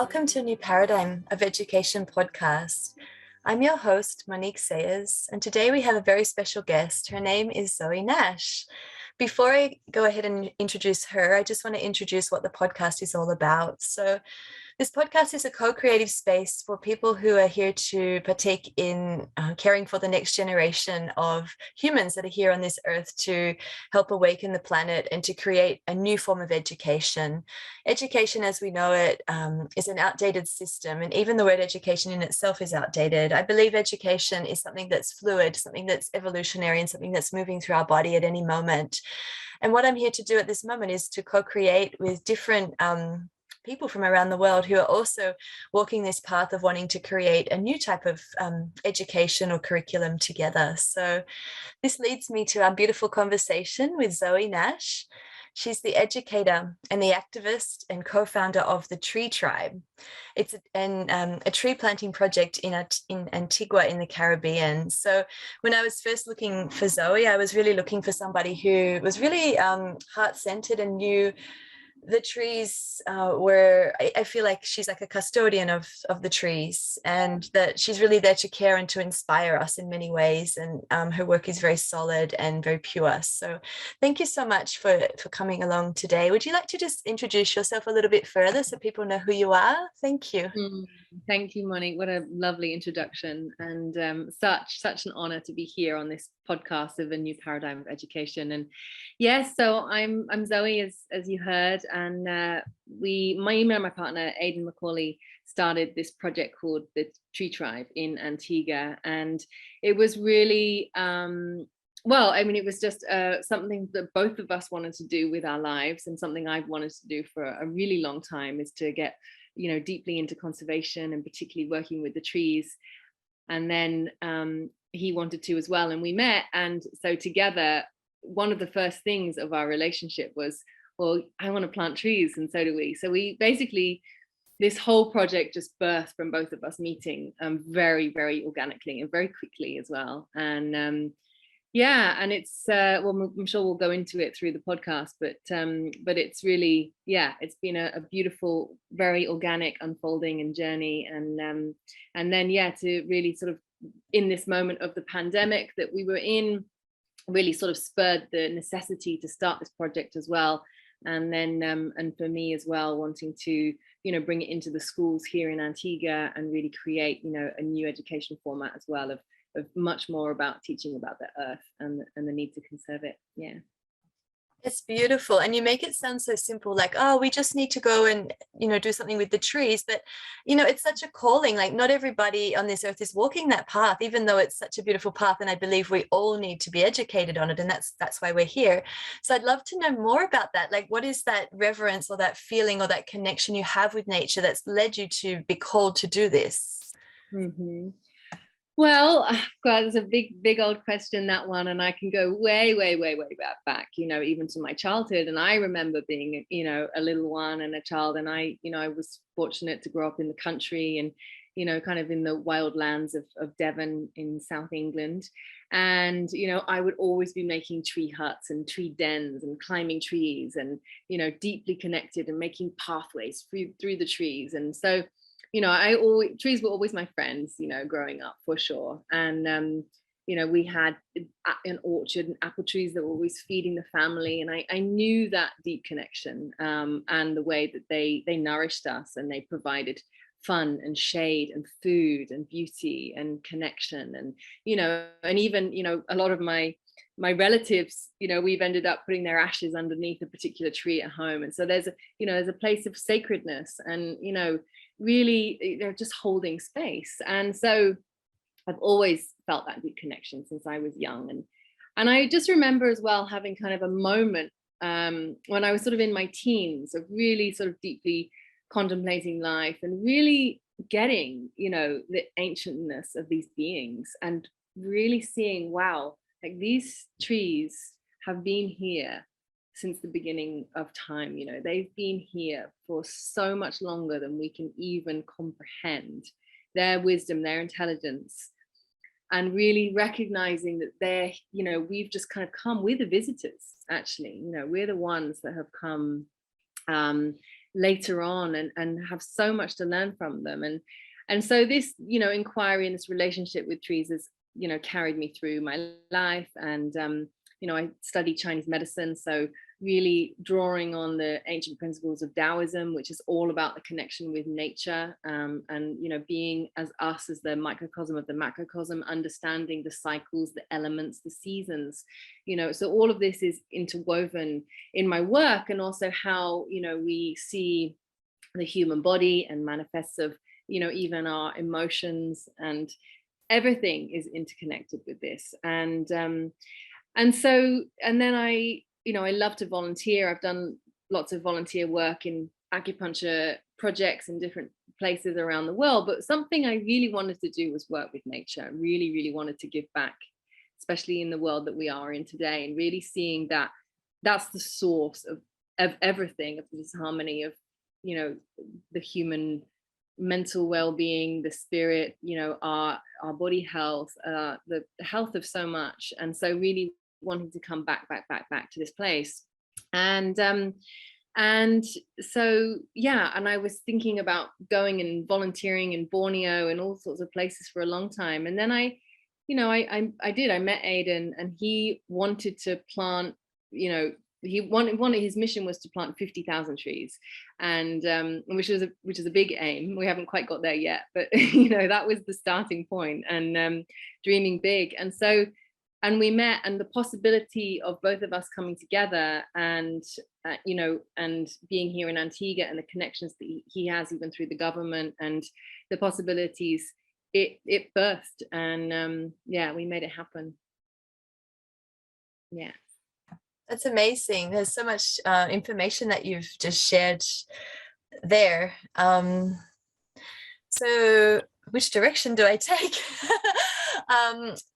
Welcome to a new Paradigm of Education podcast. I'm your host, Monique Sayers, and today we have a very special guest. Her name is Zoe Nash. Before I go ahead and introduce her, I just want to introduce what the podcast is all about. So this podcast is a co-creative space for people who are here to partake in caring for the next generation of humans that are here on this earth to help awaken the planet and to create a new form of education. Education as we know it is an outdated system, and even the word education in itself is outdated. I believe education is something that's fluid, something that's evolutionary, and something that's moving through our body at any moment. And what I'm here to do at this moment is to co-create with different people from around the world who are also walking this path of wanting to create a new type of education or curriculum together. So this leads me to our beautiful conversation with Zoe Nash. She's the educator and the activist and co-founder of the Tree Tribe. It's a tree planting project in Antigua in the Caribbean. So when I was first looking for Zoe, I was really looking for somebody who was really heart-centered and knew the trees were, I feel like she's like a custodian of the trees, and that she's really there to care and to inspire us in many ways. And her work is very solid and very pure. So thank you so much for coming along today. Would you like to just introduce yourself a little bit further so people know who you are? Thank you. Thank you, Monique. What a lovely introduction, and such an honor to be here on this podcast of a new paradigm of education. And yes, so I'm Zoe, as you heard, and me and my partner Aidan McCauley started this project called the Tree Tribe in Antigua, and it was really it was just something that both of us wanted to do with our lives, and something I've wanted to do for a really long time, is to get deeply into conservation and particularly working with the trees. And then he wanted to as well, and we met. And so together, one of the first things of our relationship was, well, I want to plant trees, and so do we. So we basically, this whole project just birthed from both of us meeting very, very organically and very quickly as well. And and it's I'm sure we'll go into it through the podcast, but it's really, it's been a beautiful, very organic unfolding and journey. And then to really sort of, in this moment of the pandemic that we were in, really sort of spurred the necessity to start this project as well. And then and for me as well, wanting to bring it into the schools here in Antigua and really create a new education format as well, of much more about teaching about the earth and the need to conserve it. It's beautiful. And you make it sound so simple, like, oh, we just need to go and do something with the trees. But it's such a calling. Like, not everybody on this earth is walking that path, even though it's such a beautiful path. And I believe we all need to be educated on it, and that's why we're here. So I'd love to know more about that. Like, what is that reverence or that feeling or that connection you have with nature that's led you to be called to do this? Well, God, it's a big old question, that one, and I can go way back, even to my childhood. And I remember being, a little one and a child, and I was fortunate to grow up in the country and, kind of in the wild lands of Devon in South England. And, I would always be making tree huts and tree dens and climbing trees and, deeply connected and making pathways through the trees. And so, trees were always my friends, growing up, for sure. And, we had an orchard and apple trees that were always feeding the family. And I knew that deep connection and the way that they nourished us, and they provided fun and shade and food and beauty and connection. And, and even, a lot of my relatives, we've ended up putting their ashes underneath a particular tree at home. And so there's a place of sacredness and, really, they're just holding space. And so I've always felt that deep connection since I was young. And I just remember as well having kind of a moment when I was sort of in my teens, of really sort of deeply contemplating life and really getting, the ancientness of these beings, and really seeing, wow, like, these trees have been here since the beginning of time. They've been here for so much longer than we can even comprehend. Their wisdom, their intelligence, and really recognizing that they're, we've just kind of come, we're the visitors, actually. We're the ones that have come later on, and have so much to learn from them. And so this, inquiry and this relationship with trees has, carried me through my life. And I studied Chinese medicine, so really drawing on the ancient principles of Taoism, which is all about the connection with nature, and being as us as the microcosm of the macrocosm, understanding the cycles, the elements, the seasons, so all of this is interwoven in my work, and also how we see the human body and manifests of even our emotions, and everything is interconnected with this. And then I love to volunteer. I've done lots of volunteer work in acupuncture projects in different places around the world, but something I really wanted to do was work with nature. I really, really wanted to give back, especially in the world that we are in today, and really seeing that that's the source of everything, of this harmony of, the human mental well-being, the spirit, our body health, the health of so much. And so really wanting to come back to this place. And so and I was thinking about going and volunteering in Borneo and all sorts of places for a long time. And then I met Aidan, and he wanted to plant, he wanted his mission was to plant 50,000 trees, and which is a big aim. We haven't quite got there yet, but that was the starting point, and dreaming big. And we met, and the possibility of both of us coming together, and and being here in Antigua, and the connections that he has even through the government, and the possibilities, it burst, and we made it happen. Yeah. That's amazing. There's so much information that you've just shared there. So which direction do I take?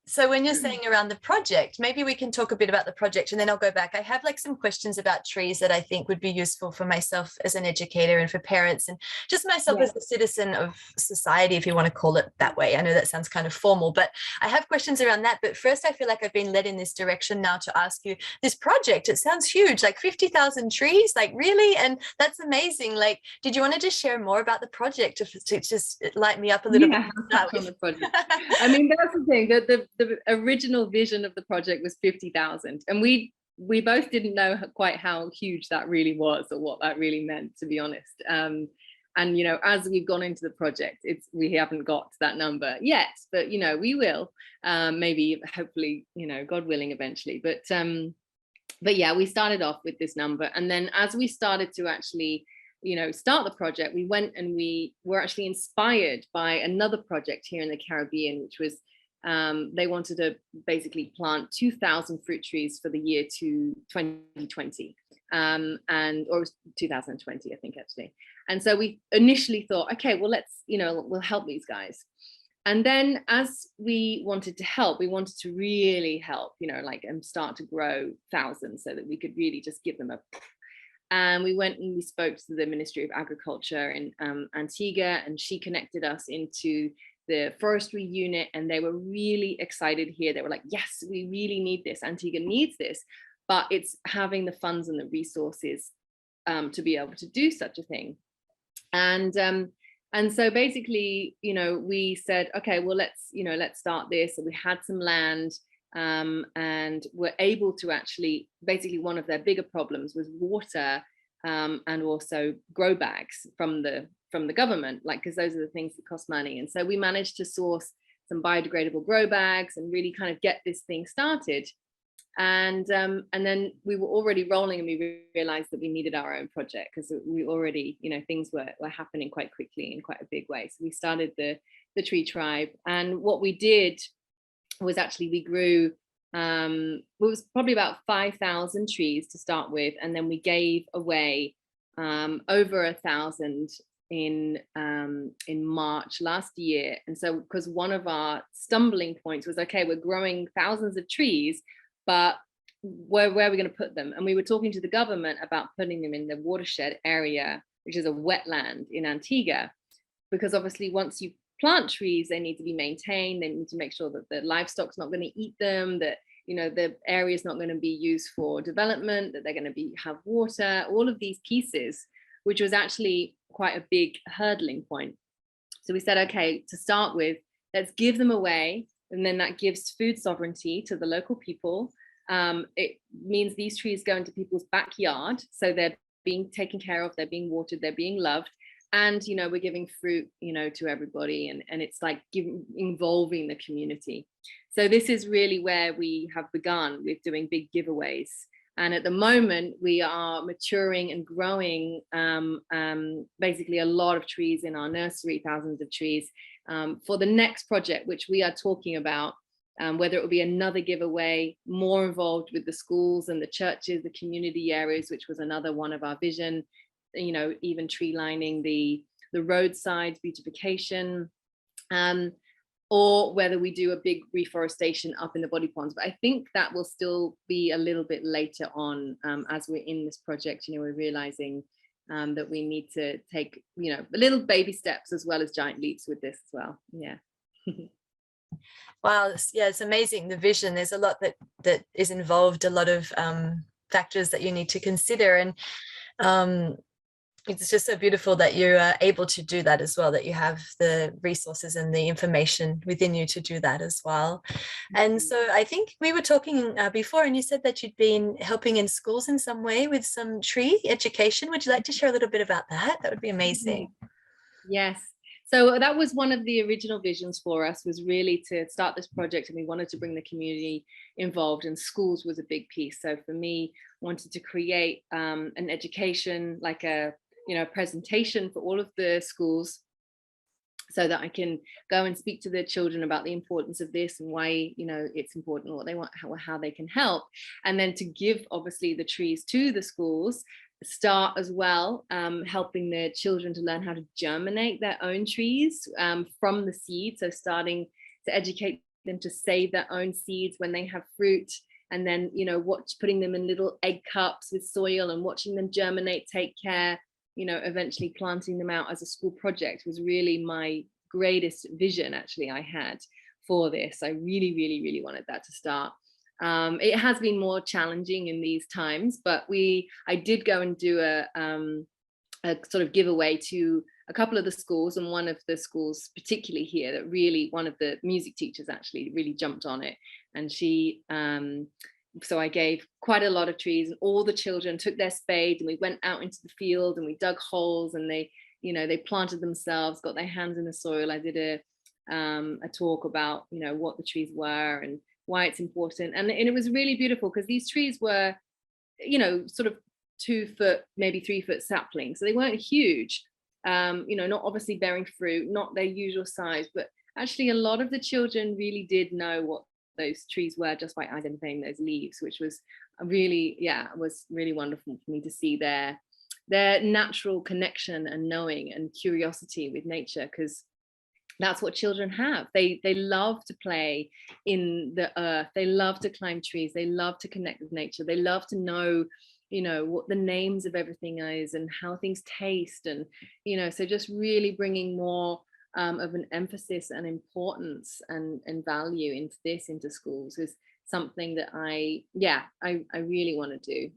So when you're saying around the project, maybe we can talk a bit about the project, and then I'll go back. I have some questions about trees that I think would be useful for myself as an educator, and for parents, and just myself as a citizen of society, if you want to call it that way. I know that sounds kind of formal, but I have questions around that. But first, I feel like I've been led in this direction now to ask you, this project, it sounds huge, 50,000 trees, really? And that's amazing. Did you want to just share more about the project to just light me up a little bit? On the project. I mean, that's the thing, that the original vision of the project was 50,000, and we both didn't know quite how huge that really was, or what that really meant, to be honest. And as we've gone into the project, we haven't got to that number yet, but we will, maybe, hopefully, God willing, eventually. But we started off with this number, and then as we started to actually start the project, we went and we were actually inspired by another project here in the Caribbean, which was they wanted to basically plant 2,000 fruit trees for the year to 2020, or 2020, I think, actually. And so we initially thought, okay, well, let's, we'll help these guys. And then as we wanted to help, we wanted to really help, and start to grow thousands, so that we could really just give them a. And we went and we spoke to the Ministry of Agriculture in Antigua, and she connected us into the forestry unit, and they were really excited here. They were like, yes, we really need this. Antigua needs this, but it's having the funds and the resources to be able to do such a thing. And so basically, we said, okay, well, let's start this. And we had some land, and were able to actually, basically, one of their bigger problems was water, and also grow bags from the government, because those are the things that cost money. And so we managed to source some biodegradable grow bags and really kind of get this thing started. And then we were already rolling, and we realized that we needed our own project, because we already, things were happening quite quickly in quite a big way. So we started the Tree Tribe, and what we did was actually we grew, it was probably about 5,000 trees to start with, and then we gave away over 1,000 in March last year. And so, because one of our stumbling points was, okay, we're growing thousands of trees, but where are we going to put them? And we were talking to the government about putting them in the watershed area, which is a wetland in Antigua, because obviously once you plant trees, they need to be maintained. They need to make sure that the livestock's not going to eat them, that the area is not going to be used for development, that they're going to have water, all of these pieces. which was actually quite a big hurdling point. So we said, okay, to start with, let's give them away. And then that gives food sovereignty to the local people. It means these trees go into people's backyard. So they're being taken care of, they're being watered, they're being loved. And, we're giving fruit, to everybody. And it's like involving the community. So this is really where we have begun with doing big giveaways. And at the moment, we are maturing and growing basically a lot of trees in our nursery, thousands of trees, for the next project, which we are talking about, whether it will be another giveaway, more involved with the schools and the churches, the community areas, which was another one of our vision, even tree lining the roadside beautification, or whether we do a big reforestation up in the body ponds. But I think that will still be a little bit later on, as we're in this project. We're realizing that we need to take, little baby steps as well as giant leaps with this as well. Yeah. Wow. Yeah, it's amazing. The vision, there's a lot that is involved, a lot of factors that you need to consider. And it's just so beautiful that you're able to do that as well, that you have the resources and the information within you to do that as well. And so I think we were talking before, and you said that you'd been helping in schools in some way with some tree education. Would you like to share a little bit about that? That would be amazing. Yes. So that was one of the original visions for us, was really to start this project, and we wanted to bring the community involved, and schools was a big piece. So for me, wanted to create an education, like a presentation for all of the schools, so that I can go and speak to the children about the importance of this and why it's important, what they want, how they can help, and then to give obviously the trees to the schools. Start as well, helping the children to learn how to germinate their own trees from the seed. So starting to educate them to save their own seeds when they have fruit, and then putting them in little egg cups with soil and watching them germinate, take care, eventually planting them out as a school project was really my greatest vision actually I had for this. I really, really, really wanted that to start. It has been more challenging in these times, but I did go and do a sort of giveaway to a couple of the schools, and one of the schools particularly here that really, one of the music teachers actually really jumped on it, and she so I gave quite a lot of trees, and all the children took their spades and we went out into the field and we dug holes, and they planted themselves, got their hands in the soil. I did a talk about what the trees were and why it's important, and it was really beautiful because these trees were sort of 2 foot, maybe 3 foot saplings, so they weren't huge, not obviously bearing fruit, not their usual size, but actually a lot of the children really did know what those trees were just by identifying those leaves, which was really, was really wonderful for me to see their natural connection and knowing and curiosity with nature, because that's what children have. They love to play in the earth, they love to climb trees, they love to connect with nature, they love to know what the names of everything is and how things taste, and so just really bringing more of an emphasis and importance and value into schools is something that I really want to do.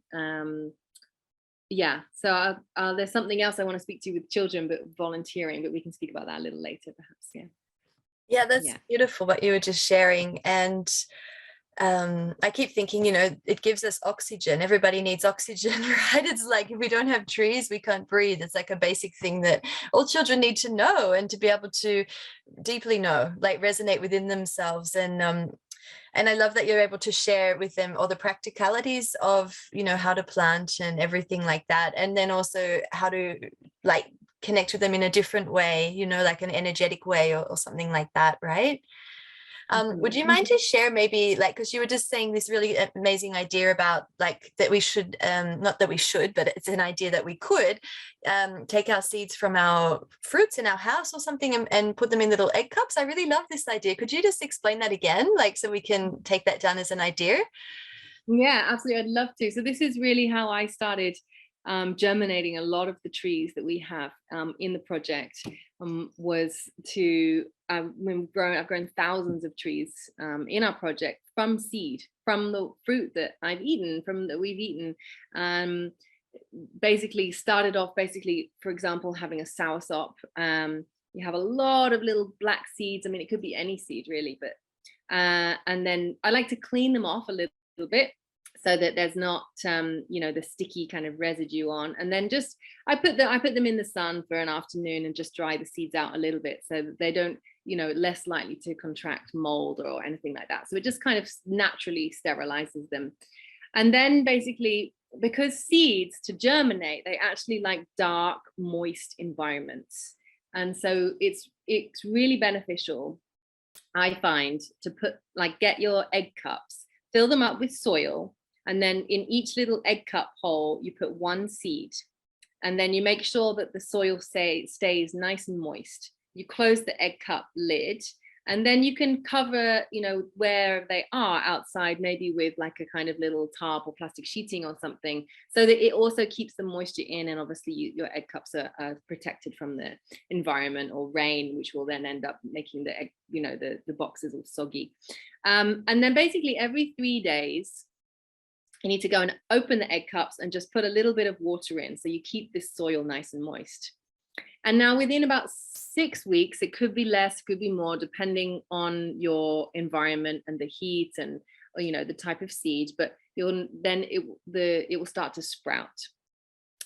So there's something else I want to speak to with children, but volunteering, but we can speak about that a little later perhaps. That's beautiful what you were just sharing. And I keep thinking, it gives us oxygen. Everybody needs oxygen, right? It's like, if we don't have trees, we can't breathe. It's like a basic thing that all children need to know, and to be able to deeply know, like resonate within themselves. And I love that you're able to share with them all the practicalities of, how to plant and everything like that. And then also how to like connect with them in a different way, like an energetic way or something like that, right? Would you mind to share maybe, like, because you were just saying this really amazing idea about like that we should, not that we should, but it's an idea that we could take our seeds from our fruits in our house or something and put them in little egg cups. I really love this idea. Could you just explain that again, like, so we can take that down as an idea? Yeah, absolutely. I'd love to. So this is really how I started germinating a lot of the trees that we have in the project. Was to I've grown thousands of trees in our project from seed, from the fruit that we've eaten, basically started off for example, having a soursop. You have a lot of little black seeds. I mean, it could be any seed really, but and then I like to clean them off a little bit so that there's not the sticky kind of residue on. And then just I put them in the sun for an afternoon and just dry the seeds out a little bit so that they don't, less likely to contract mold or anything like that. So it just kind of naturally sterilizes them. And then basically, because seeds, to germinate, they actually like dark, moist environments. And so it's really beneficial, I find, to get your egg cups, fill them up with soil, and then in each little egg cup hole, you put one seed. And then you make sure that the soil stays nice and moist. You close the egg cup lid, and then you can cover, where they are outside, maybe with like a kind of little tarp or plastic sheeting or something, so that it also keeps the moisture in. And obviously your egg cups are protected from the environment or rain, which will then end up making the egg, the boxes all soggy. And then basically every 3 days, you need to go and open the egg cups and just put a little bit of water in, so you keep this soil nice and moist. And now within about 6 weeks, it could be less, could be more, depending on your environment and the heat and the type of seed. But it will start to sprout.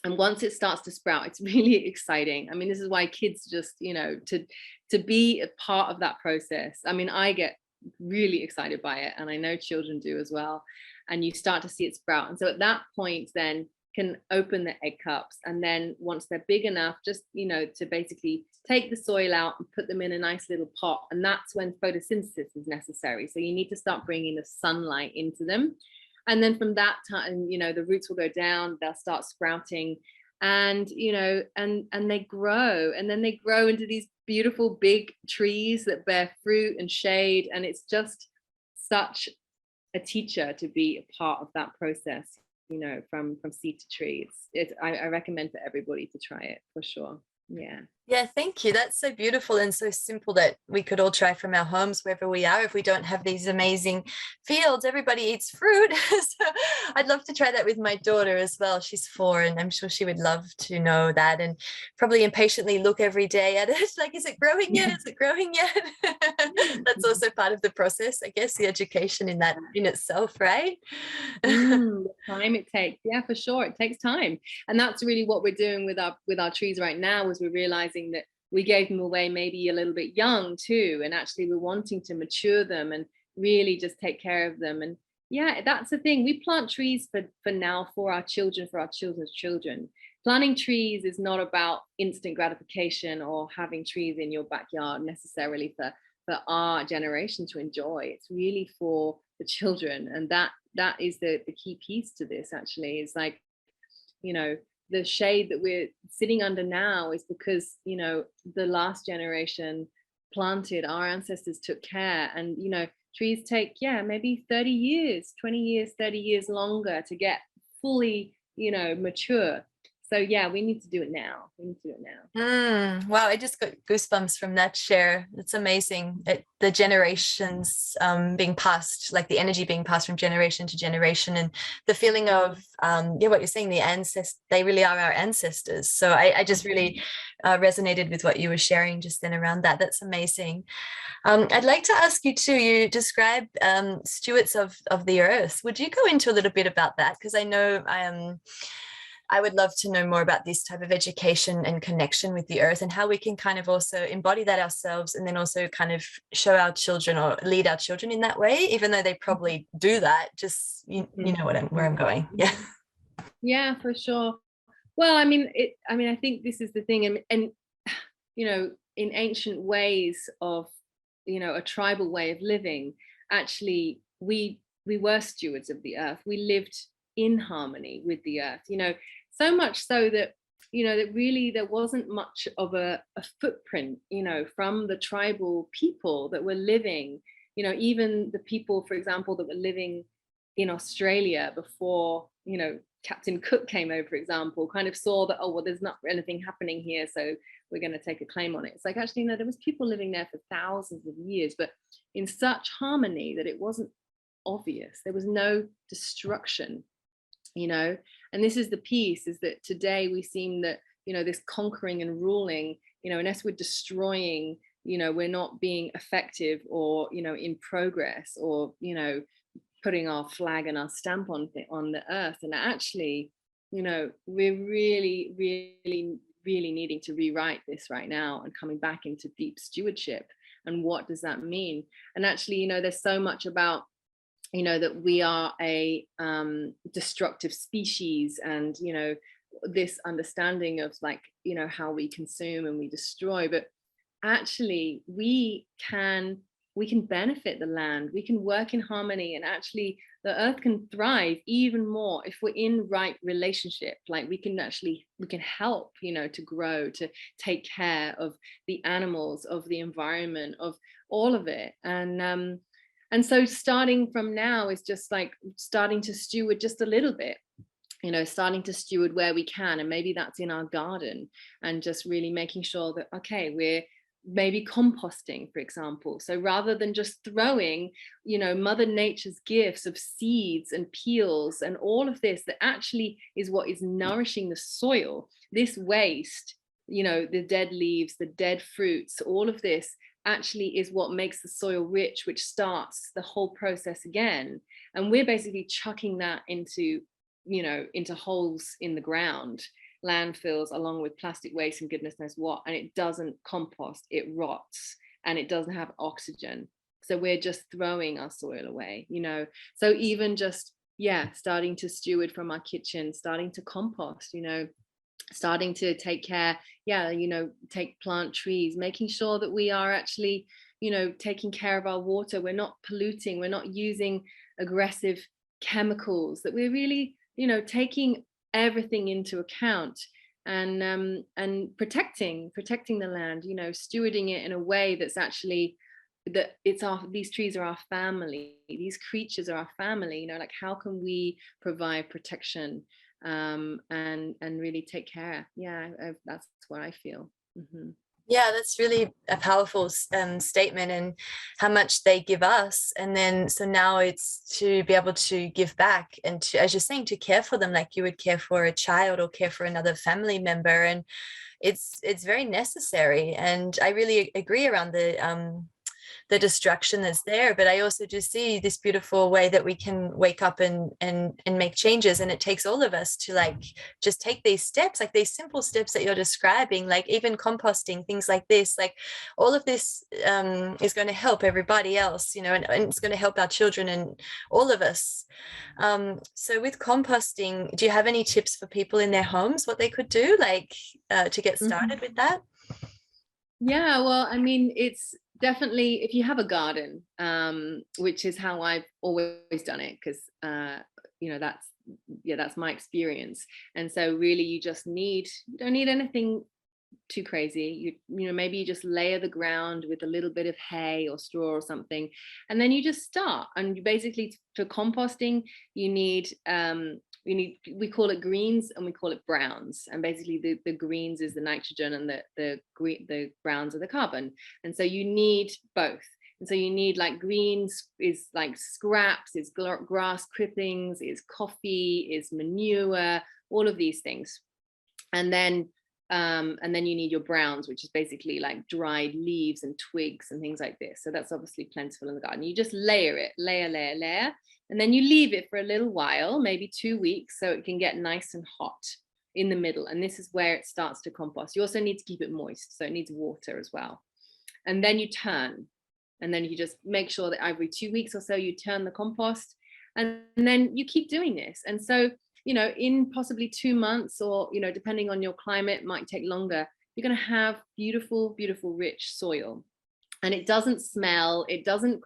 And once it starts to sprout, it's really exciting. I mean, this is why kids just to be a part of that process. I mean, I get really excited by it, and I know children do as well. And you start to see it sprout. And so at that point, then can open the egg cups, and then once they're big enough, just to basically take the soil out and put them in a nice little pot. And that's when photosynthesis is necessary. So you need to start bringing the sunlight into them, and then from that time, the roots will go down, they'll start sprouting, and and they grow, and then they grow into these beautiful big trees that bear fruit and shade. And it's just such a teacher to be a part of that process, from seed to tree. I recommend for everybody to try it for sure. Yeah, thank you. That's so beautiful and so simple that we could all try from our homes wherever we are. If we don't have these amazing fields, everybody eats fruit. So I'd love to try that with my daughter as well. She's 4, and I'm sure she would love to know that, and probably impatiently look every day at it like, is it growing yet? Is it growing yet? That's also part of the process, I guess, the education in that in itself, right? The time it takes. Yeah, for sure. It takes time. And that's really what we're doing with our trees right now, is we're realizing that we gave them away maybe a little bit young too, and actually we're wanting to mature them and really just take care of them. And yeah, that's the thing. We plant trees for now, for our children, for our children's children. Planting trees is not about instant gratification or having trees in your backyard necessarily for our generation to enjoy. It's really for the children, and that is the key piece to this. Actually, is like, the shade that we're sitting under now is because the last generation planted, our ancestors took care. And trees take maybe 30 years, 20 years, 30 years longer to get fully mature. So yeah, we need to do it now. Wow, I just got goosebumps from that share. It's amazing. The generations being passed, like the energy being passed from generation to generation, and the feeling of what you're saying, the ancestors, they really are our ancestors. So I just really resonated with what you were sharing just then around that. That's amazing. I'd like to ask you too, you describe stewards of the earth. Would you go into a little bit about that? Because I know I would love to know more about this type of education and connection with the earth, and how we can kind of also embody that ourselves, and then also kind of show our children or lead our children in that way, even though they probably do that. Just you know where I'm going. Yeah, for sure. Well, I mean, I think this is the thing, and in ancient ways of a tribal way of living, actually we were stewards of the earth. We lived in harmony with the earth, so much so that that really there wasn't much of a footprint from the tribal people that were living, even the people, for example, that were living in Australia before Captain Cook came over, for example, kind of saw that, oh well, there's not anything happening here, so we're going to take a claim on it. It's like, actually no, there was people living there for thousands of years, but in such harmony that it wasn't obvious. There was no destruction, And this is the piece, is that today we seem that, you know, this conquering and ruling, you know, unless we're destroying, you know, we're not being effective or, you know, in progress, or, you know, putting our flag and our stamp on the earth. And actually, you know, we're really, really, really needing to rewrite this right now and coming back into deep stewardship. And what does that mean? And actually, you know, there's so much about, you know, that we are a destructive species, and, you know, this understanding of, like, you know, how we consume and we destroy. But actually we can benefit the land, we can work in harmony, and actually the earth can thrive even more if we're in right relationship. Like we can help, you know, to grow, to take care of the animals, of the environment, of all of it. And so starting from now is just like starting to steward just a little bit, you know, starting to steward where we can. And maybe that's in our garden, and just really making sure that, okay, we're maybe composting, for example. So rather than just throwing, you know, Mother Nature's gifts of seeds and peels and all of this, that actually is what is nourishing the soil, this waste, you know, the dead leaves, the dead fruits, all of this actually is what makes the soil rich, which starts the whole process again. And we're basically chucking that into, you know, into holes in the ground, landfills, along with plastic waste and goodness knows what. And it doesn't compost, it rots, and it doesn't have oxygen. So we're just throwing our soil away, you know. So even just, yeah, starting to steward from our kitchen, starting to compost, you know, starting to take care, yeah, you know, plant trees, making sure that we are actually, you know, taking care of our water, we're not polluting, we're not using aggressive chemicals, that we're really, you know, taking everything into account, and protecting the land, you know, stewarding it in a way that's actually, that it's these trees are our family, these creatures are our family, you know, like how can we provide protection, and really take care. Yeah, that's what I feel. Mm-hmm. Yeah, that's really a powerful statement, and how much they give us. And then so now it's to be able to give back, and to, as you're saying, to care for them like you would care for a child or care for another family member. And it's very necessary. And I really agree around the destruction that's there, but I also just see this beautiful way that we can wake up and make changes. And it takes all of us to like just take these steps, like these simple steps that you're describing, like even composting, things like this, like all of this is going to help everybody else, you know, and it's going to help our children and all of us. So with composting, do you have any tips for people in their homes, what they could do, like to get started with that? Yeah, well, I mean, it's definitely, if you have a garden, which is how I've always done it, because you know, that's my experience. And so really you don't need anything too crazy. You know, maybe you just layer the ground with a little bit of hay or straw or something, and then you just start. And you basically, for composting, you need we call it greens and we call it browns. And basically the greens is the nitrogen, and the browns are the carbon. And so you need both. And so you need, like, greens is like scraps, is grass clippings, is coffee, is manure, all of these things. And then you need your browns, which is basically like dried leaves and twigs and things like this. So that's obviously plentiful in the garden. You just layer it, layer, and then you leave it for a little while, maybe 2 weeks, so it can get nice and hot in the middle. And this is where it starts to compost. You also need to keep it moist, so it needs water as well. And then you turn, and then you just make sure that every 2 weeks or so you turn the compost, and then you keep doing this. And so, you know, in possibly 2 months, or, you know, depending on your climate, might take longer, you're going to have beautiful, beautiful, rich soil. And it doesn't smell, it doesn't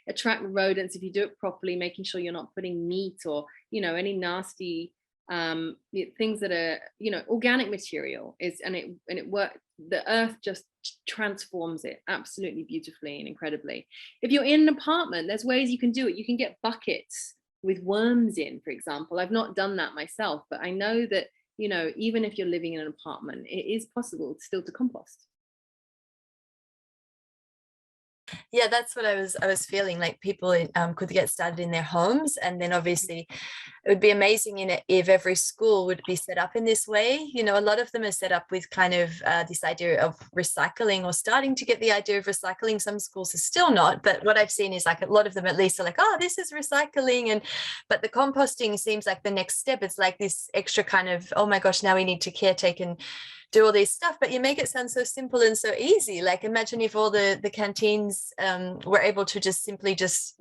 attract rodents if you do it properly, making sure you're not putting meat or, you know, any nasty things that are, you know, organic material is, and it works. The earth just transforms it absolutely beautifully and incredibly. If you're in an apartment, there's ways you can do it. You can get buckets with worms in, for example. I've not done that myself, but I know that, you know, even if you're living in an apartment, it is possible still to compost. Yeah, that's what I was feeling, like people could get started in their homes, and then obviously it would be amazing if every school would be set up in this way. You know, a lot of them are set up with kind of this idea of recycling, or starting to get the idea of recycling. Some schools are still not, but what I've seen is like a lot of them at least are like, oh, this is recycling. And but the composting seems like the next step. It's like this extra kind of, oh my gosh, now we need to caretake and do all these stuff, but you make it sound so simple and so easy. Like imagine if all the canteens were able to just simply just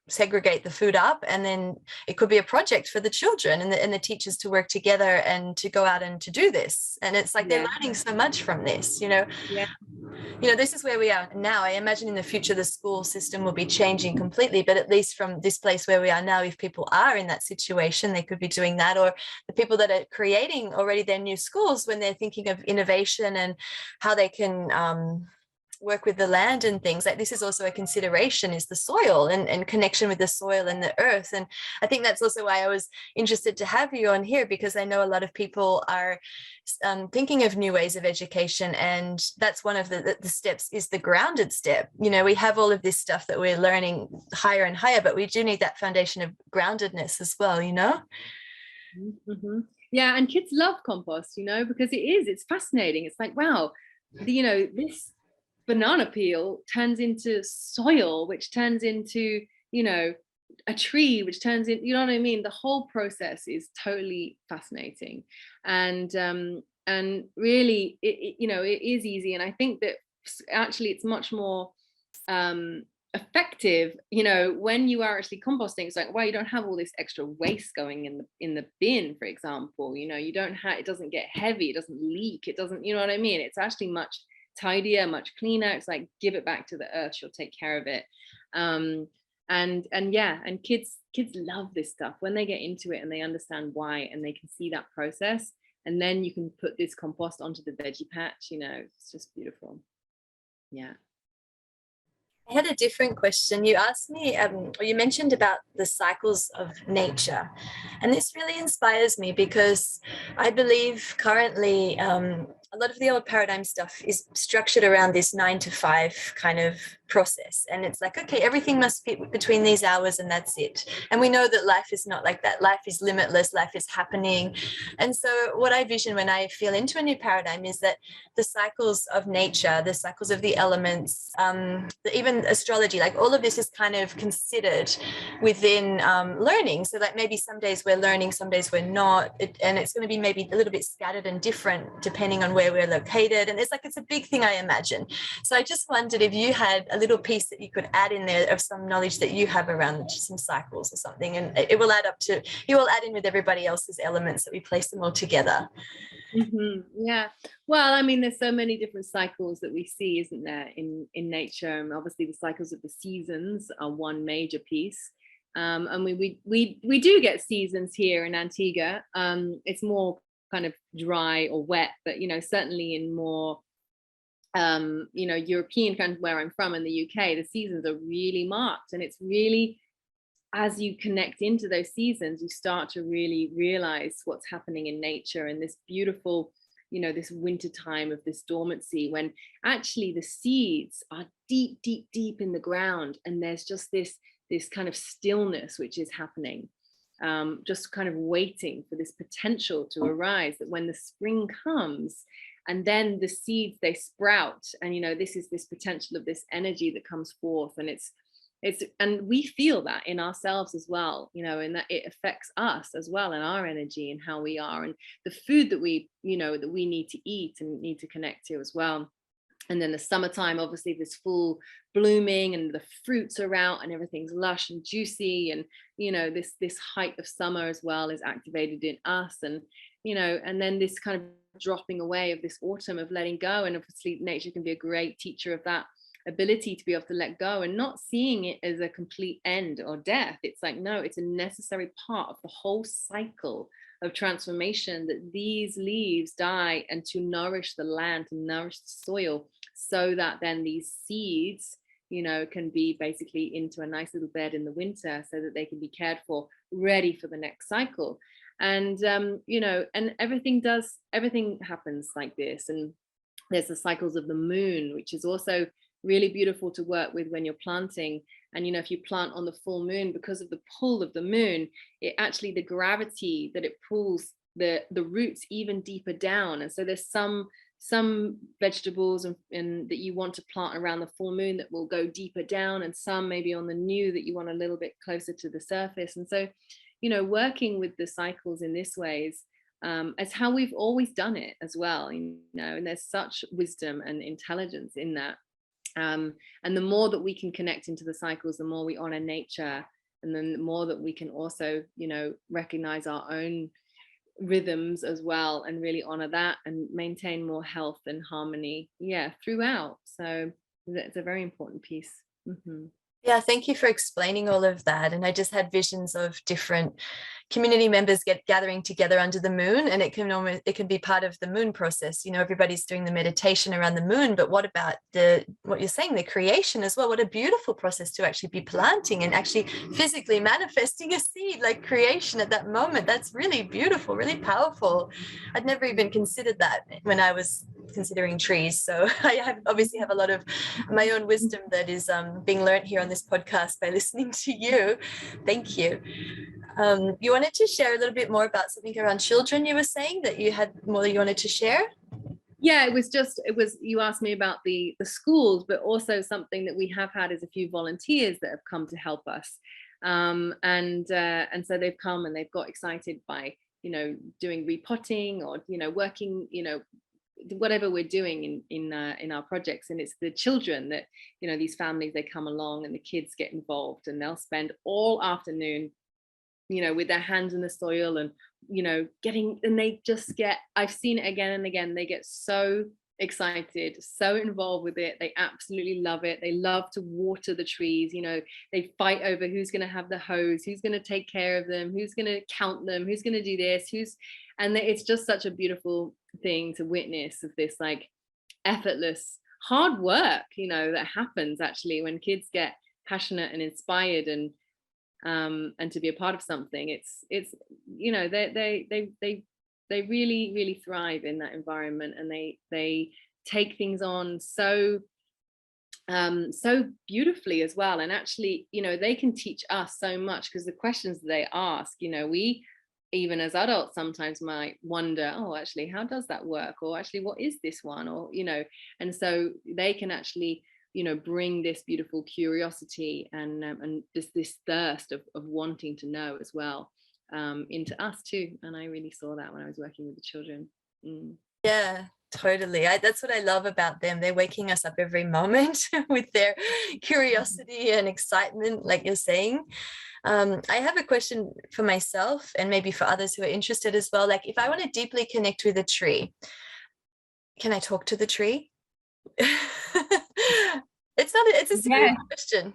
segregate the food up, and then it could be a project for the children and the teachers to work together and to go out and to do this. And it's like they're learning so much from this, you know. Yeah. You know, this is where we are now. I imagine in the future the school system will be changing completely, but at least from this place where we are now, if people are in that situation, they could be doing that. Or the people that are creating already their new schools, when they're thinking of innovation and how they can work with the land and things, like this is also a consideration, is the soil and connection with the soil and the earth. And I think that's also why I was interested to have you on here, because I know a lot of people are thinking of new ways of education, and that's one of the steps, is the grounded step. You know, we have all of this stuff that we're learning higher and higher, but we do need that foundation of groundedness as well, you know. Mm-hmm. Yeah, and kids love compost, you know, because it's fascinating. It's like, wow, you know, this banana peel turns into soil, which turns into, you know, a tree, which turns in, you know what I mean? The whole process is totally fascinating. And really, you know, it is easy. And I think that actually it's much more effective, you know, when you are actually composting. It's like, well, you don't have all this extra waste going in the bin, for example. You know, you don't have, it doesn't get heavy, it doesn't leak, it doesn't, you know what I mean? It's actually much tidier, much cleaner. It's like, give it back to the earth, she'll take care of it. And yeah, and kids love this stuff when they get into it and they understand why, and they can see that process, and then you can put this compost onto the veggie patch. You know, it's just beautiful. Yeah. I had a different question. You asked me, or you mentioned about the cycles of nature. And this really inspires me, because I believe currently a lot of the old paradigm stuff is structured around this 9 to 5 kind of process. And it's like, okay, everything must fit between these hours and that's it. And we know that life is not like that. Life is limitless, life is happening. And so what I vision when I feel into a new paradigm is that the cycles of nature, the cycles of the elements, even astrology, like all of this is kind of considered within learning. So like maybe some days we're learning, some days we're not, and it's going to be maybe a little bit scattered and different depending on where we're located. And it's like, it's a big thing, I imagine. So I just wondered if you had a little piece that you could add in there of some knowledge that you have around some cycles or something, and it will add up to, you will add in with everybody else's elements, that we place them all together. Mm-hmm. Yeah. Well, I mean, there's so many different cycles that we see, isn't there, in nature? And obviously the cycles of the seasons are one major piece. And we do get seasons here in Antigua. It's more kind of dry or wet, but you know, certainly in more you know, European countries, where I'm from in the UK, the seasons are really marked. And it's really, as you connect into those seasons, you start to really realize what's happening in nature, and this beautiful, you know, this winter time of this dormancy, when actually the seeds are deep, deep, deep in the ground, and there's just this kind of stillness which is happening, just kind of waiting for this potential to arise, that when the spring comes, and then the seeds, they sprout, and you know, this is this potential of this energy that comes forth, and it's and we feel that in ourselves as well, you know, and that it affects us as well, and our energy and how we are, and the food that we, you know, that we need to eat and need to connect to as well. And then the summertime, obviously this full blooming, and the fruits are out and everything's lush and juicy, and you know, this height of summer as well is activated in us, and you know, and then this kind of dropping away of this autumn, of letting go. And obviously nature can be a great teacher of that ability to be able to let go, and not seeing it as a complete end or death. It's like, no, it's a necessary part of the whole cycle of transformation, that these leaves die, and to nourish the land, to nourish the soil, so that then these seeds, you know, can be basically into a nice little bed in the winter, so that they can be cared for, ready for the next cycle. And you know, and everything happens like this. And there's the cycles of the moon, which is also really beautiful to work with when you're planting. And, if you plant on the full moon, because of the pull of the moon, it actually, the gravity that it pulls the roots even deeper down. And so there's some vegetables and that you want to plant around the full moon that will go deeper down, and some maybe on the new that you want a little bit closer to the surface. And so, working with the cycles in this way is as how we've always done it as well, and there's such wisdom and intelligence in that. And the more that we can connect into the cycles, the more we honor nature, and then the more that we can also, recognize our own rhythms as well, and really honor that and maintain more health and harmony throughout. So that's a very important piece. Yeah, thank you for explaining all of that. And I just had visions of different community members gathering together under the moon, and it can be part of the moon process. Everybody's doing the meditation around the moon, but what about what you're saying, the creation as well? What a beautiful process to actually be planting and actually physically manifesting a seed, like creation at that moment. That's really beautiful, really powerful. I'd never even considered that when I was considering trees. So I obviously have a lot of my own wisdom that is being learned here on this podcast by listening to you. Thank you. You wanted to share a little bit more about something around children. You were saying that you had more that you wanted to share. Yeah, it was you asked me about the schools, but also something that we have had is a few volunteers that have come to help us. And so they've come and they've got excited by, doing repotting or, working, whatever we're doing in our projects. And it's the children that, these families, they come along and the kids get involved, and they'll spend all afternoon, with their hands in the soil and, and they just I've seen it again and again. They get so excited, so involved with it. They absolutely love it. They love to water the trees. They fight over who's going to have the hose, who's going to take care of them, who's going to count them, who's going to do this, and it's just such a beautiful thing to witness, of this like effortless hard work, that happens actually when kids get passionate and inspired, and to be a part of something. It's they really, really thrive in that environment, and they take things on so beautifully as well. And actually, they can teach us so much, because the questions that they ask, we even as adults sometimes might wonder, oh, actually, how does that work? Or actually, what is this one? Or, and so they can actually, bring this beautiful curiosity and this thirst of wanting to know as well, into us too. And I really saw that when I was working with the children. Yeah, totally. That's what I love about them. They're waking us up every moment with their curiosity and excitement, like you're saying. I have a question for myself, and maybe for others who are interested as well. Like, if I want to deeply connect with a tree, can I talk to the tree? It's a serious question.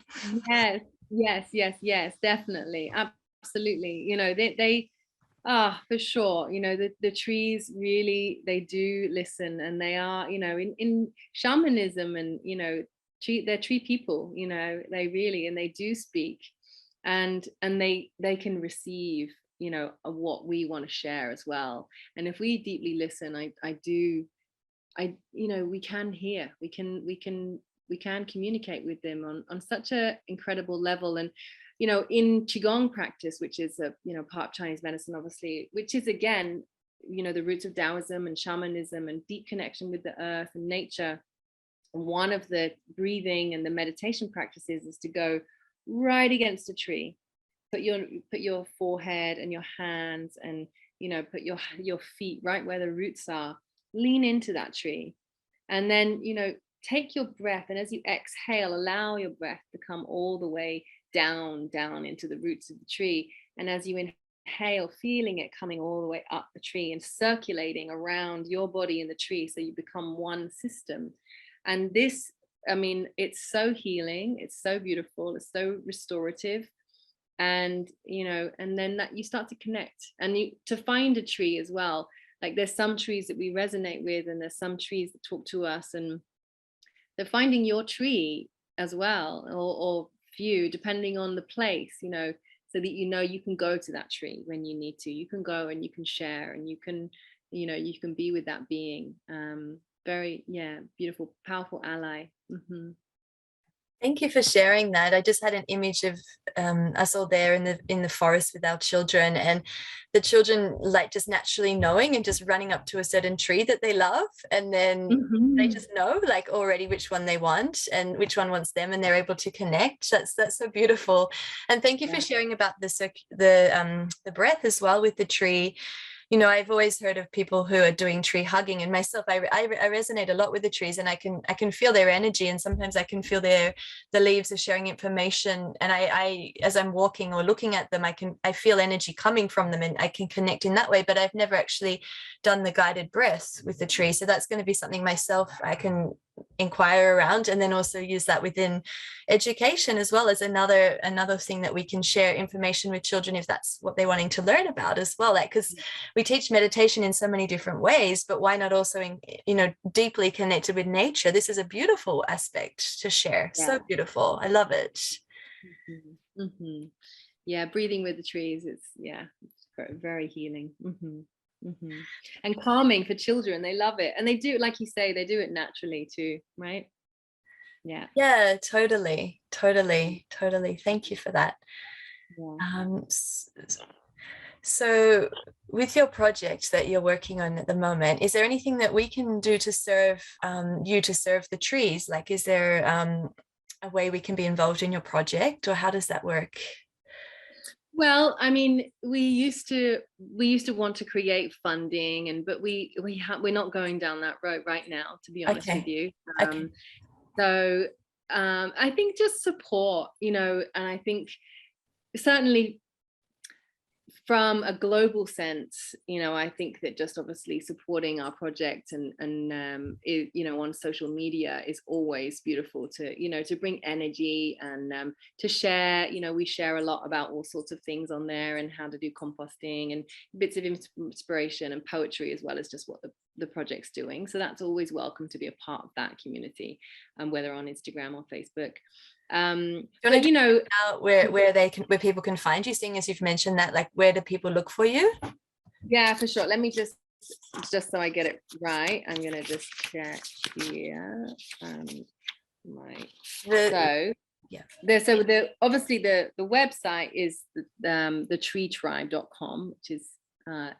Yes, definitely. Absolutely. They for sure. The trees really, they do listen, and they are, in shamanism, and, they're tree people, they really, and they do speak, and they can receive, what we want to share as well. And if we deeply listen, we can hear, we can communicate with them on such an incredible level. And in Qigong practice, which is a part Chinese medicine, obviously, which is again, the roots of Taoism and shamanism and deep connection with the earth and nature, one of the breathing and the meditation practices is to go right against a tree, put your forehead and your hands, and put your feet right where the roots are, lean into that tree, and then take your breath, and as you exhale, allow your breath to come all the way down into the roots of the tree. And as you inhale, feeling it coming all the way up the tree and circulating around your body and the tree, so you become one system. And this, it's so healing, it's so beautiful, it's so restorative. And and then that you start to connect, and to find a tree as well. Like, there's some trees that we resonate with, and there's some trees that talk to us, and they're finding your tree as well, or few, depending on the place, so that you can go to that tree when you need to. You can go and you can share, and you can be with that being. Very, beautiful, powerful ally. Thank you for sharing that. I just had an image of us all there in the forest with our children, and the children like just naturally knowing and just running up to a certain tree that they love, and then they Mhm. just know like already which one they want and which one wants them, and they're able to connect. That's so beautiful. And thank you for Yeah. sharing about the breath as well with the tree. I've always heard of people who are doing tree hugging, and myself, I resonate a lot with the trees, and I can feel their energy, and sometimes I can feel the leaves are sharing information, and I as I'm walking or looking at them, I feel energy coming from them, and I can connect in that way. But I've never actually done the guided breath with the tree, so that's going to be something myself I can inquire around, and then also use that within education as well as another thing that we can share information with children if that's what they're wanting to learn about as well, like, because we teach meditation in so many different ways, but why not also deeply connected with nature? This is a beautiful aspect to share. Yeah. So beautiful. I love it. Mm-hmm. Yeah, breathing with the trees, it's very healing. And calming for children. They love it, and they do, like you say, they do it naturally too, right? Yeah, totally. Thank you for that. Yeah. So with your project that you're working on at the moment, is there anything that we can do to serve you to serve the trees? Like, is there a way we can be involved in your project, or how does that work? Well, I mean, we used to want to create funding, but we're not going down that road right now, to be honest with Okay. you. Okay. So I think just support, and I think certainly from a global sense, I think that just obviously supporting our project and on social media is always beautiful to bring energy and to share. We share a lot about all sorts of things on there and how to do composting and bits of inspiration and poetry, as well as just what the project's doing. So that's always welcome to be a part of that community, whether on Instagram or Facebook. But where people can find you, seeing as you've mentioned that, like, where do people look for you? Yeah, for sure. Let me just so I get it right, I'm gonna just check here. Obviously the website is the treetribe.com, which is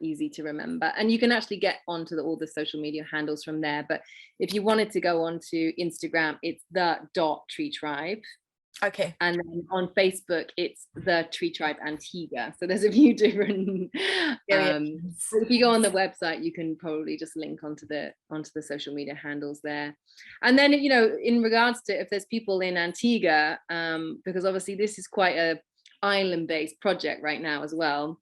easy to remember, and you can actually get onto all the social media handles from there. But if you wanted to go onto Instagram, it's the.treetribe. Okay. And then on Facebook, it's the Tree Tribe Antigua. So there's a few different. If you go on the website, you can probably just link onto the social media handles there. And then in regards to if there's people in Antigua, because obviously this is quite a island-based project right now as well.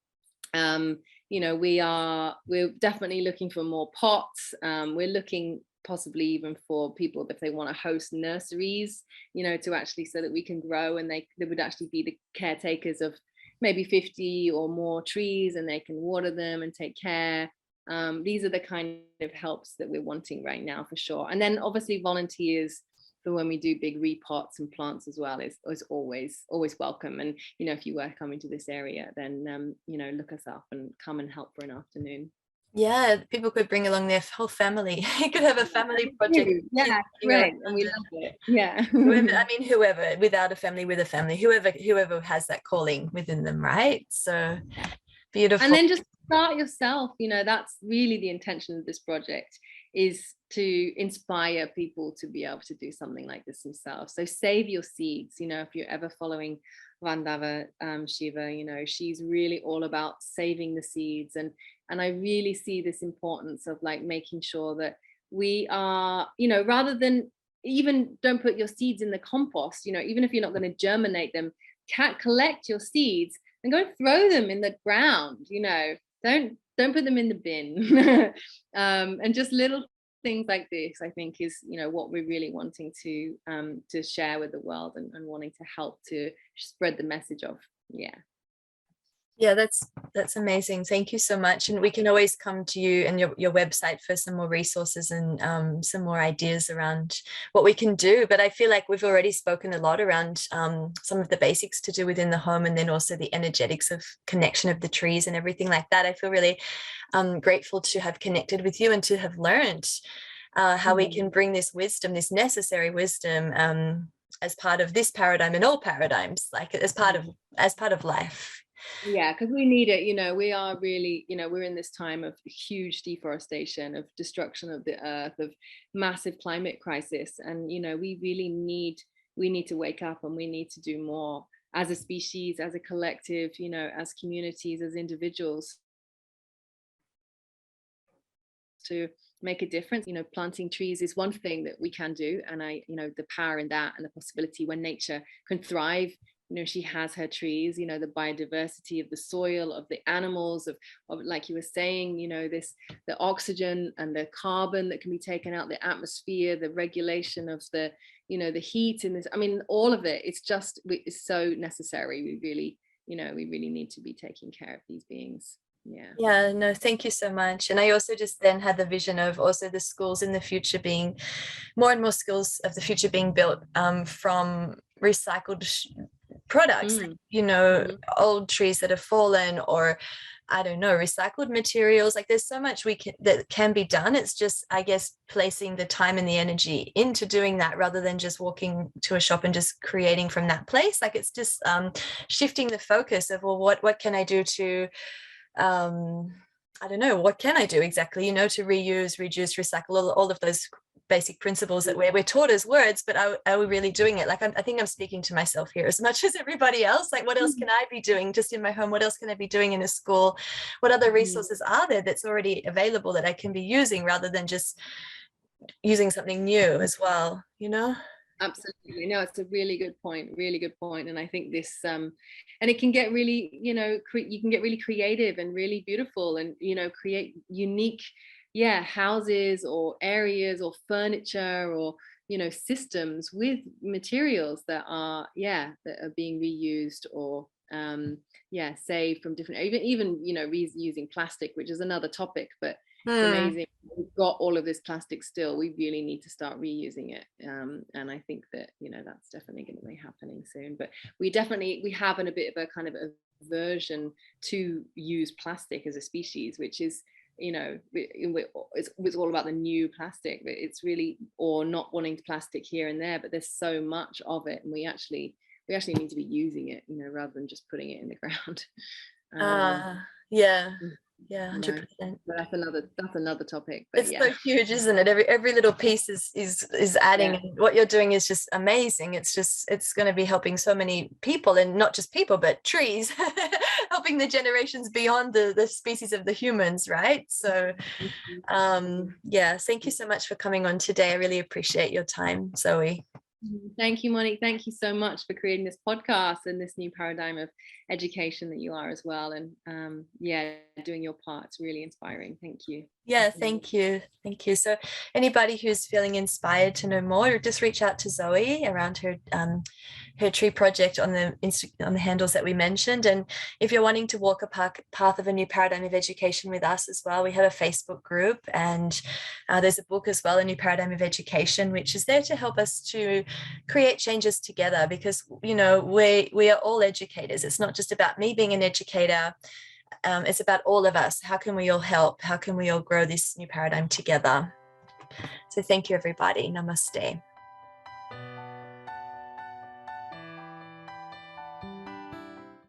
We're definitely looking for more pots. We're looking possibly even for people if they want to host nurseries, to actually, so that we can grow, and they would actually be the caretakers of maybe 50 or more trees, and they can water them and take care. These are the kind of helps that we're wanting right now, for sure. And then obviously volunteers for when we do big repots and plants as well is always welcome. And if you were coming to this area, then look us up and come and help for an afternoon. Yeah, people could bring along their whole family. You could have a family project. Yeah, great. And we love it. Yeah. Whoever, without a family, with a family, whoever has that calling within them, right? So beautiful. And then just start yourself. That's really the intention of this project, is to inspire people to be able to do something like this themselves. So save your seeds. If you're ever following Vandava Shiva, she's really all about saving the seeds, and I really see this importance of like making sure that we are, rather than, even don't put your seeds in the compost, even if you're not going to germinate them, collect your seeds and go throw them in the ground. Don't put them in the bin. And just little things like this, I think, is what we're really wanting to share with the world, and wanting to help to spread the message of. Yeah, that's amazing. Thank you so much. And we can always come to you and your website for some more resources and some more ideas around what we can do. But I feel like we've already spoken a lot around some of the basics to do within the home, and then also the energetics of connection of the trees and everything like that. I feel really grateful to have connected with you and to have learned how we can bring this wisdom, this necessary wisdom, as part of this paradigm and all paradigms, like as part of life. Yeah, because we need it. We are really, we're in this time of huge deforestation, of destruction of the earth, of massive climate crisis, and we really need to wake up, and we need to do more as a species, as a collective, as communities, as individuals, to make a difference. Planting trees is one thing that we can do, and the power in that, and the possibility when nature can thrive. She has her trees, the biodiversity of the soil, of the animals, of like you were saying, the oxygen and the carbon that can be taken out the atmosphere, the regulation of the heat in this. I mean, all of it, it's so necessary. We really need to be taking care of these beings. Yeah, no, thank you so much. And I also just then had the vision of also the schools in the future being more and more schools of the future being built from recycled products, old trees that have fallen, or I don't know, recycled materials. Like there's so much that can be done. It's just, I guess, placing the time and the energy into doing that rather than just walking to a shop and just creating from that place. Like it's just shifting the focus of, well, what can I do to I don't know, what can I do exactly, to reuse, reduce, recycle, all of those basic principles that we're taught as words, but are we really doing it? Like I think I'm speaking to myself here as much as everybody else. Like what else can I be doing just in my home? What else can I be doing in a school? What other resources are there that's already available that I can be using rather than just using something new as well, Absolutely. No, it's a really good point. And I think this and it can get really, you can get really creative and really beautiful, and create unique houses or areas or furniture or systems with materials that are being reused or saved from different, even reusing plastic, which is another topic, but it's amazing. We've got all of this plastic still. We really need to start reusing it, and I think that that's definitely going to be happening soon. But we have a bit of a kind of aversion to use plastic as a species, which is it's all about the new plastic, but it's really, or not wanting plastic here and there, but there's so much of it, and we actually need to be using it, rather than just putting it in the ground. Yeah, 100%. That's another topic. But it's so huge, isn't it? Every little piece is adding, and what you're doing is just amazing. It's going to be helping so many people, and not just people, but trees, helping the generations beyond the species of the humans, right? So, thank you so much for coming on today. I really appreciate your time, Zoe. Thank you, Monique. Thank you so much for creating this podcast and this new paradigm of education that you are as well. And doing your part. It's really inspiring. Thank you. Yeah, thank you. So anybody who's feeling inspired to know more, just reach out to Zoe around her tree project on the handles that we mentioned. And if you're wanting to walk a path of a new paradigm of education with us as well, we have a Facebook group, and there's a book as well, A New Paradigm of Education, which is there to help us to create changes together, because we are all educators. It's not just about me being an educator. It's about all of us. How can we all help? How can we all grow this new paradigm together? So thank you, everybody. Namaste.